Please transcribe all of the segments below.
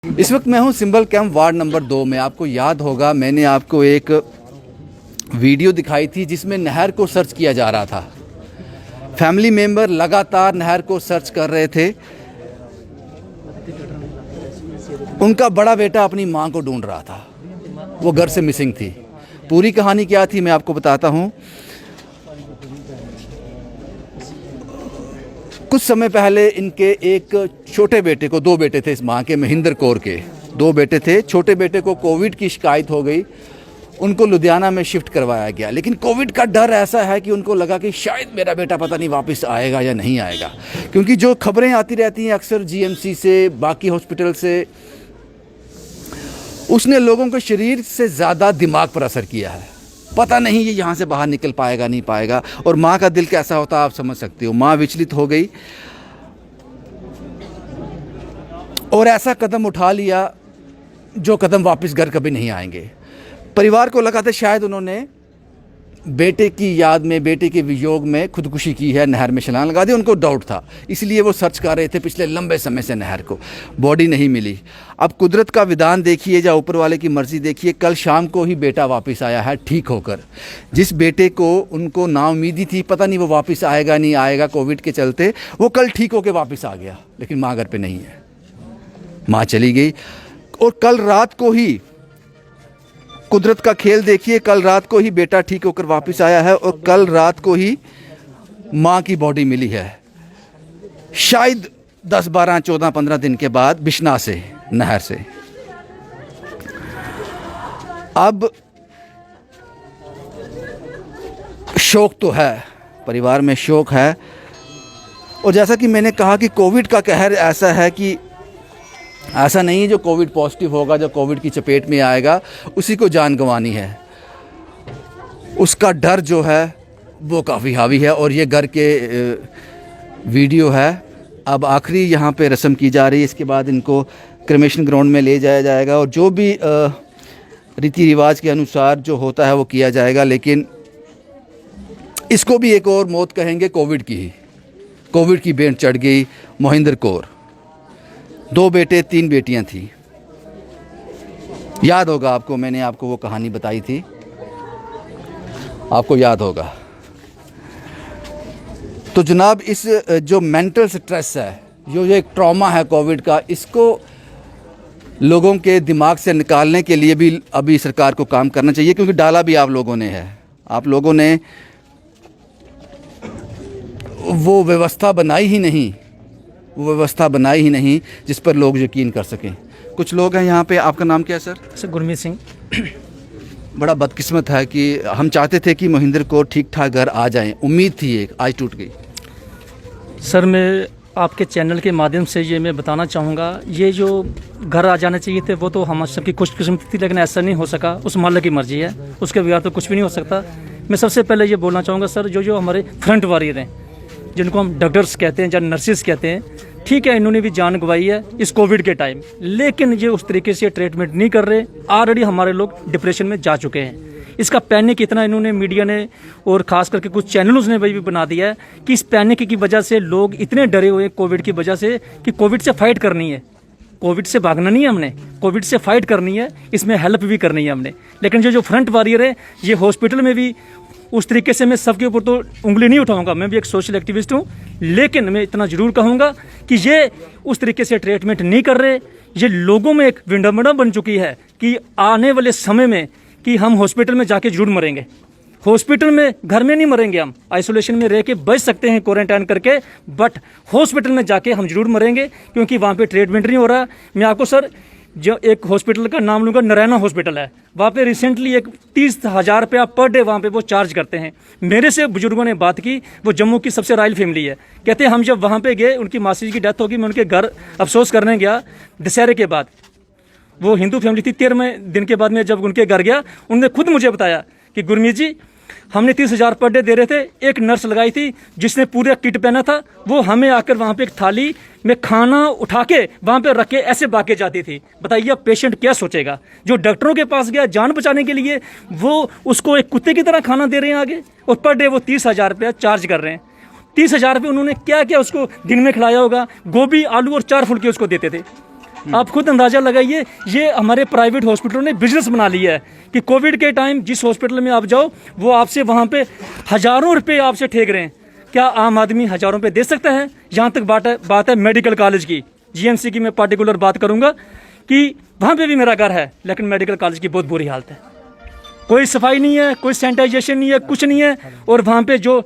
इस वक्त मैं हूं सिंबल कैंप वार्ड नंबर 2 में। आपको याद होगा मैंने आपको एक वीडियो दिखाई थी जिसमें नहर को सर्च किया जा रहा था। फैमिली मेंबर लगातार नहर को सर्च कर रहे थे। उनका बड़ा बेटा अपनी मां को ढूंढ रहा था, वो घर से मिसिंग थी। पूरी कहानी क्या थी मैं आपको बताता हूं। कुछ समय पहले इनके एक छोटे बेटे को, 2 बेटे थे इस मां के, महेंद्र कौर के 2 बेटे थे। छोटे बेटे को कोविड की शिकायत हो गई, उनको लुधियाना में शिफ्ट करवाया गया। लेकिन कोविड का डर ऐसा है कि उनको लगा कि शायद मेरा बेटा पता नहीं वापस आएगा या नहीं आएगा, क्योंकि जो खबरें आती रहती हैं अक्सर जीएमसी से, बाकी हॉस्पिटल से, उसने लोगों के शरीर से ज़्यादा दिमाग पर असर किया है। पता नहीं ये यहाँ से बाहर निकल पाएगा नहीं पाएगा। और माँ का दिल कैसा होता है आप समझ सकते हो। माँ विचलित हो गई और ऐसा कदम उठा लिया जो कदम वापस घर कभी नहीं आएंगे। परिवार को लगा था शायद उन्होंने बेटे की याद में, बेटे के वियोग में खुदकुशी की है, नहर में छलांग लगा दी। उनको डाउट था, इसलिए वो सर्च कर रहे थे पिछले लंबे समय से नहर को। बॉडी नहीं मिली। अब कुदरत का विधान देखिए या ऊपर वाले की मर्जी देखिए, कल शाम को ही बेटा वापस आया है ठीक होकर। जिस बेटे को उनको नाउमीदी थी, पता नहीं वो वापस आएगा नहीं आएगा कोविड के चलते, वो कल ठीक होकर वापस आ गया। लेकिन माँ घर पर नहीं है, माँ चली गई। और कल रात को ही कुदरत का खेल देखिए, कल रात को ही बेटा ठीक होकर वापस आया है और कल रात को ही मां की बॉडी मिली है, शायद 10, 12, 14, 15 दिन के बाद बिश्ना से, नहर से। अब शोक तो है, परिवार में शोक है। और जैसा कि मैंने कहा कि कोविड का कहर ऐसा है कि ऐसा नहीं है जो कोविड पॉजिटिव होगा, जो कोविड की चपेट में आएगा उसी को जान गंवानी है। उसका डर जो है वो काफ़ी हावी है। और ये घर के वीडियो है। अब आखिरी यहाँ पे रस्म की जा रही है, इसके बाद इनको क्रेमेशन ग्राउंड में ले जाया जाएगा और जो भी रीति रिवाज के अनुसार जो होता है वो किया जाएगा। लेकिन इसको भी एक और मौत कहेंगे कोविड की ही। कोविड की बेंट चढ़ गई महेंद्र कौर। 2 बेटे 3 बेटियां थी। याद होगा आपको, मैंने आपको वो कहानी बताई थी, आपको याद होगा। तो जनाब इस जो मेंटल स्ट्रेस है, जो एक ट्रॉमा है कोविड का, इसको लोगों के दिमाग से निकालने के लिए भी अभी सरकार को काम करना चाहिए, क्योंकि डाला भी आप लोगों ने है। आप लोगों ने वो व्यवस्था बनाई ही नहीं, जिस पर लोग यकीन कर सकें। कुछ लोग हैं यहाँ पे। आपका नाम क्या है सर? सर गुरमीत सिंह। बड़ा बदकिस्मत है कि हम चाहते थे कि महेंद्र को ठीक ठाक घर आ जाएं, उम्मीद थी एक, आज टूट गई। सर मैं आपके चैनल के माध्यम से ये मैं बताना चाहूँगा, ये जो घर आ जाने चाहिए थे वो तो हम सबकी खुशकिस्मती थी, लेकिन ऐसा नहीं हो सका। उस मालिक की मर्जी है, उसके बगैर तो कुछ भी नहीं हो सकता। मैं सबसे पहले ये बोलना चाहूँगा सर, जो हमारे फ्रंट वॉरियर हैं, जिनको हम डॉक्टर्स कहते हैं या नर्सिस कहते हैं, ठीक है इन्होंने भी जान गंवाई है इस कोविड के टाइम, लेकिन ये उस तरीके से ट्रीटमेंट नहीं कर रहे। ऑलरेडी हमारे लोग डिप्रेशन में जा चुके हैं। इसका पैनिक इतना इन्होंने, मीडिया ने और ख़ास करके कुछ चैनल्स ने भी बना दिया है कि इस पैनिक की वजह से लोग इतने डरे हुए हैं कोविड की वजह से कि कोविड से फाइट करनी है। कोविड से भागना नहीं है हमने, कोविड से फाइट करनी है, इसमें हेल्प भी करनी है हमने। लेकिन जो फ्रंट वॉरियर है, ये हॉस्पिटल में भी उस तरीके से, मैं सबके ऊपर तो उंगली नहीं उठाऊंगा, मैं भी एक सोशल एक्टिविस्ट हूँ, लेकिन मैं इतना ज़रूर कहूँगा कि ये उस तरीके से ट्रीटमेंट नहीं कर रहे। ये लोगों में एक विडंबना बन चुकी है कि आने वाले समय में कि हम हॉस्पिटल में जाके जरूर मरेंगे। हॉस्पिटल में, घर में नहीं मरेंगे, हम आइसोलेशन में रह के बच सकते हैं क्वारंटाइन करके, बट हॉस्पिटल में जाके हम जरूर मरेंगे, क्योंकि वहाँ पे ट्रीटमेंट नहीं हो रहा। मैं आपको सर जो एक हॉस्पिटल का नाम लूँगा, नारायणा हॉस्पिटल है, वहाँ पे रिसेंटली एक 30,000 रुपया पर डे वहाँ पे वो चार्ज करते हैं। मेरे से बुजुर्गों ने बात की, वो जम्मू की सबसे रॉयल फैमिली है, कहते हैं हम जब वहाँ पे गए, उनकी मासी जी की डेथ होगी, मैं उनके घर अफसोस करने गया दशहरे के बाद। वो हिंदू फैमिली थी। 13वें दिन के बाद में जब उनके घर गया, उन्होंने खुद मुझे बताया कि गुरमीत जी हमने 30,000 पर डे दे रहे थे, एक नर्स लगाई थी जिसने पूरा किट पहना था, वो हमें आकर वहाँ पे एक थाली में खाना उठा के वहाँ पे रख के ऐसे बाके जाती थी। बताइए अब पेशेंट क्या सोचेगा? जो डॉक्टरों के पास गया जान बचाने के लिए, वो उसको एक कुत्ते की तरह खाना दे रहे हैं आगे, और पर डे वो 30,000 रुपया चार्ज कर रहे हैं। 30,000 रुपये उन्होंने क्या क्या उसको दिन में खिलाया होगा? गोभी, आलू और 4 फुलके उसको देते थे। आप खुद अंदाज़ा लगाइए, ये हमारे प्राइवेट हॉस्पिटलों ने बिजनेस बना लिया है कि कोविड के टाइम जिस हॉस्पिटल में आप जाओ वो आपसे वहाँ पे हज़ारों रुपये आपसे ठेक रहे हैं। क्या आम आदमी हज़ारों रुपये दे सकता है? जहाँ तक बात है मेडिकल कॉलेज की, जीएमसी की मैं पार्टिकुलर बात करूँगा कि वहाँ पे भी मेरा घर है, लेकिन मेडिकल कॉलेज की बहुत बुरी हालत है। कोई सफाई नहीं है, कोई सैनिटाइजेशन नहीं है, कुछ नहीं है। और वहाँ पे जो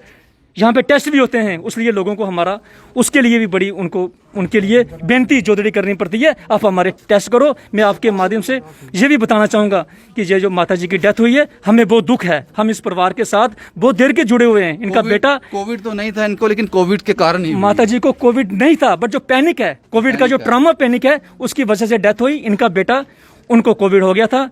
यहाँ पे टेस्ट भी होते हैं, उसलिए लोगों को हमारा उसके लिए भी बड़ी उनके लिए बेनती जोदड़ी करनी पड़ती है, आप हमारे टेस्ट करो। मैं आपके माध्यम से ये भी बताना चाहूँगा कि ये जो माता जी की डेथ हुई है, हमें बहुत दुख है। हम इस परिवार के साथ बहुत देर के जुड़े हुए हैं। इनका बेटा, कोविड तो नहीं था इनको, लेकिन कोविड के कारण ही माता जी को कोविड नहीं था, बट जो पैनिक है, कोविड का जो ट्रॉमा पैनिक है, उसकी वजह से डेथ हुई। इनका बेटा, उनको कोविड हो गया था,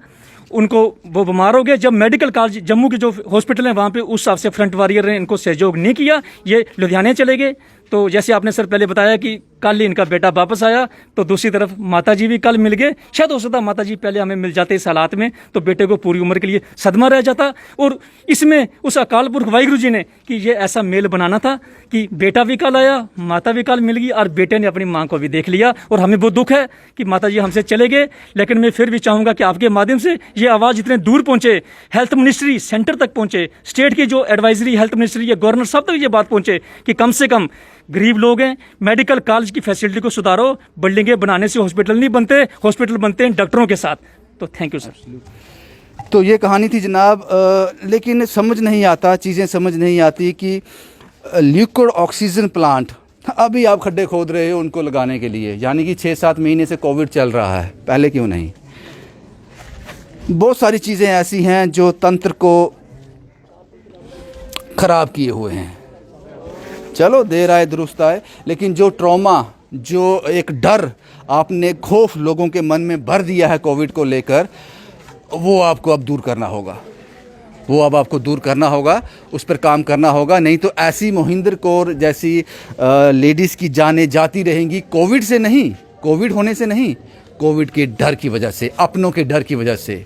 उनको वो बीमार हो गए। जब मेडिकल कॉलेज जम्मू के जो हॉस्पिटल हैं वहाँ पे उस हिसाब से फ्रंट वॉरियर ने इनको सहयोग नहीं किया, ये लुधियाने चले गए। तो जैसे आपने सर पहले बताया कि कल ही इनका बेटा वापस आया, तो दूसरी तरफ माता जी भी कल मिल गए। शायद हो सकता माता जी पहले हमें मिल जाते इस हालात में, तो बेटे को पूरी उम्र के लिए सदमा रह जाता। और इसमें उस अकाल पुरख वाहिगुरु जी ने कि ये ऐसा मेल बनाना था कि बेटा भी कल आया, माता भी कल मिल गई, और बेटे ने अपनी माँ को भी देख लिया। और हमें बहुत दुख है कि माता जी हमसे चले गए, लेकिन मैं फिर भी चाहूँगा कि आपके माध्यम से ये आवाज़ इतने दूर पहुँचे, हेल्थ मिनिस्ट्री सेंटर तक पहुँचे, स्टेट की जो एडवाइजरी हेल्थ मिनिस्ट्री या गवर्नर सब तक ये बात पहुँचे कि कम से कम गरीब लोग हैं, मेडिकल कॉलेज की फैसिलिटी को सुधारो। बिल्डिंगें बनाने से हॉस्पिटल नहीं बनते, हॉस्पिटल बनते हैं डॉक्टरों के साथ। तो थैंक यू सर। तो ये कहानी थी जनाब, लेकिन समझ नहीं आता, चीज़ें समझ नहीं आती कि लिक्विड ऑक्सीजन प्लांट अभी आप खड्डे खोद रहे हो उनको लगाने के लिए, यानी कि 6-7 महीने से कोविड चल रहा है, पहले क्यों नहीं? बहुत सारी चीज़ें ऐसी हैं जो तंत्र को ख़राब किए हुए हैं। चलो देर आए दुरुस्त आए, लेकिन जो ट्रॉमा, जो एक डर आपने, खौफ लोगों के मन में भर दिया है कोविड को लेकर, वो आपको अब दूर करना होगा। वो अब आपको दूर करना होगा, उस पर काम करना होगा। नहीं तो ऐसी मोहिंदर कौर जैसी लेडीज़ की जानें जाती रहेंगी, कोविड से नहीं, कोविड होने से नहीं, कोविड के डर की वजह से, अपनों के डर की वजह से।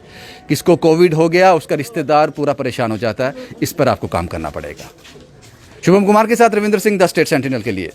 किसको कोविड हो गया, उसका रिश्तेदार पूरा परेशान हो जाता है। इस पर आपको काम करना पड़ेगा। शुभम कुमार के साथ Ravindra Singh, the state sentinel के लिए।